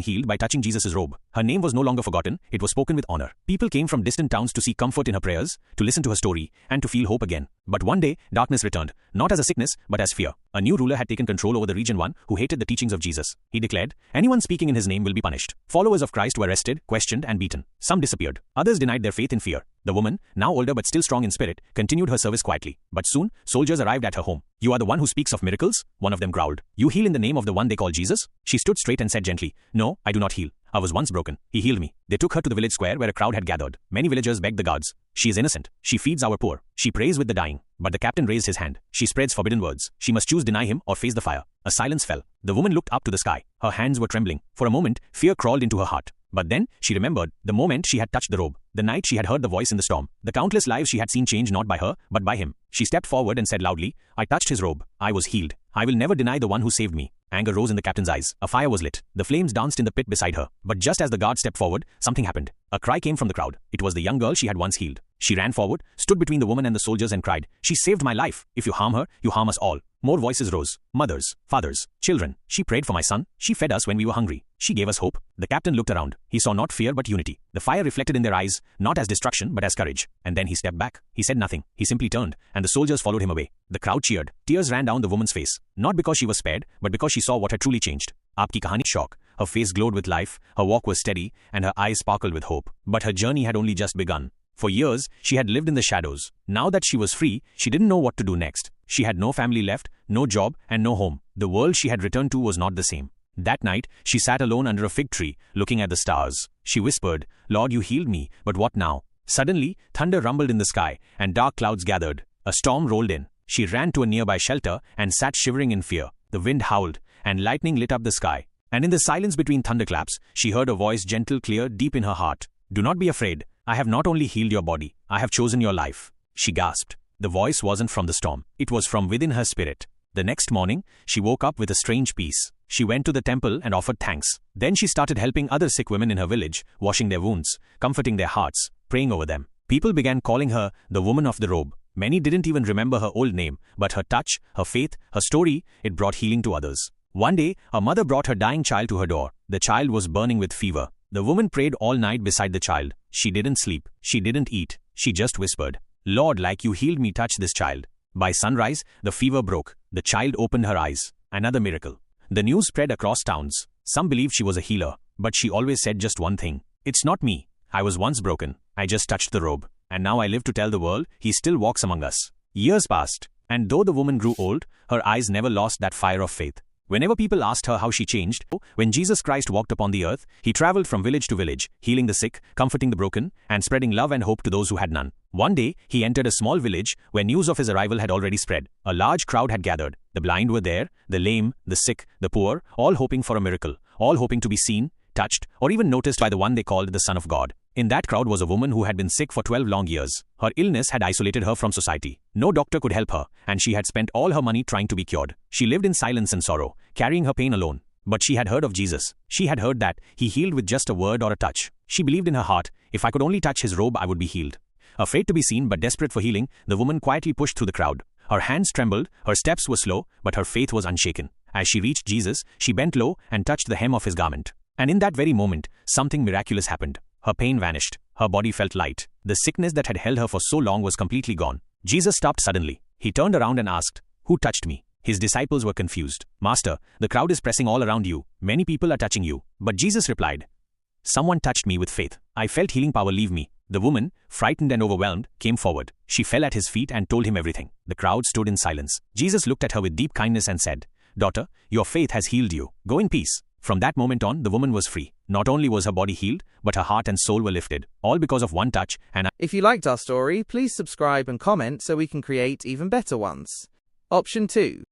healed by touching Jesus' robe. Her name was no longer forgotten, it was spoken with honor. People came from distant towns to seek comfort in her prayers, to listen to her story, and to feel hope again. But one day, darkness returned, not as a sickness, but as fear. A new ruler had taken control over the region, one who hated the teachings of Jesus. He declared, anyone speaking in his name will be punished. Followers of Christ were arrested, questioned, and beaten. Some disappeared. Others denied their faith in fear. The woman, now older but still strong in spirit, continued her service quietly. But soon, soldiers arrived at her home. You are the one who speaks of miracles? One of them growled. You heal in the name of the one they call Jesus? She stood straight and said gently, no, I do not heal. I was once broken. He healed me. They took her to the village square where a crowd had gathered. Many villagers begged the guards. She is innocent. She feeds our poor. She prays with the dying. But the captain raised his hand. She spreads forbidden words. She must choose deny him or face the fire. A silence fell. The woman looked up to the sky. Her hands were trembling. For a moment, fear crawled into her heart. But then, she remembered the moment she had touched the robe, the night she had heard the voice in the storm, the countless lives she had seen change not by her, but by him. She stepped forward and said loudly, I touched his robe. I was healed. I will never deny the one who saved me. Anger rose in the captain's eyes. A fire was lit. The flames danced in the pit beside her. But just as the guard stepped forward, something happened. A cry came from the crowd. It was the young girl she had once healed. She ran forward, stood between the woman and the soldiers and cried, she saved my life. If you harm her, you harm us all. More voices rose. Mothers, fathers, children. She prayed for my son. She fed us when we were hungry. She gave us hope. The captain looked around. He saw not fear but unity. The fire reflected in their eyes, not as destruction but as courage. And then he stepped back. He said nothing. He simply turned, and the soldiers followed him away. The crowd cheered. Tears ran down the woman's face. Not because she was spared, but because she saw what had truly changed. Aapki kahani shock. Her face glowed with life, her walk was steady, and her eyes sparkled with hope. But her journey had only just begun. For years, she had lived in the shadows. Now that she was free, she didn't know what to do next. She had no family left, no job, and no home. The world she had returned to was not the same. That night, she sat alone under a fig tree, looking at the stars. She whispered, Lord, you healed me, but what now? Suddenly, thunder rumbled in the sky, and dark clouds gathered. A storm rolled in. She ran to a nearby shelter and sat shivering in fear. The wind howled, and lightning lit up the sky. And in the silence between thunderclaps, she heard a voice gentle, clear, deep in her heart. Do not be afraid. I have not only healed your body, I have chosen your life. She gasped. The voice wasn't from the storm. It was from within her spirit. The next morning, she woke up with a strange peace. She went to the temple and offered thanks. Then she started helping other sick women in her village, washing their wounds, comforting their hearts, praying over them. People began calling her the woman of the robe. Many didn't even remember her old name, but her touch, her faith, her story, it brought healing to others. One day, a mother brought her dying child to her door. The child was burning with fever. The woman prayed all night beside the child. She didn't sleep. She didn't eat. She just whispered, Lord, like you healed me, touch this child. By sunrise, the fever broke. The child opened her eyes. Another miracle. The news spread across towns. Some believed she was a healer, but she always said just one thing. It's not me. I was once broken. I just touched the robe. And now I live to tell the world, he still walks among us. Years passed, and though the woman grew old, her eyes never lost that fire of faith. Whenever people asked her how she changed, when Jesus Christ walked upon the earth, he traveled from village to village, healing the sick, comforting the broken, and spreading love and hope to those who had none. One day, he entered a small village where news of his arrival had already spread. A large crowd had gathered. The blind were there, the lame, the sick, the poor, all hoping for a miracle, all hoping to be seen, touched, or even noticed by the one they called the Son of God. In that crowd was a woman who had been sick for 12 long years. Her illness had isolated her from society. No doctor could help her, and she had spent all her money trying to be cured. She lived in silence and sorrow, carrying her pain alone. But she had heard of Jesus. She had heard that he healed with just a word or a touch. She believed in her heart, if I could only touch his robe, I would be healed. Afraid to be seen but desperate for healing, the woman quietly pushed through the crowd. Her hands trembled, her steps were slow, but her faith was unshaken. As she reached Jesus, she bent low and touched the hem of his garment. And in that very moment, something miraculous happened. Her pain vanished. Her body felt light. The sickness that had held her for so long was completely gone. Jesus stopped suddenly. He turned around and asked, Who touched me? His disciples were confused. Master, the crowd is pressing all around you. Many people are touching you. But Jesus replied, Someone touched me with faith. I felt healing power leave me. The woman, frightened and overwhelmed, came forward. She fell at his feet and told him everything. The crowd stood in silence. Jesus looked at her with deep kindness and said, Daughter, your faith has healed you. Go in peace. From that moment on, the woman was free. Not only was her body healed, but her heart and soul were lifted, all because of one touch. And if you liked our story, please subscribe and comment so we can create even better ones. Option 2.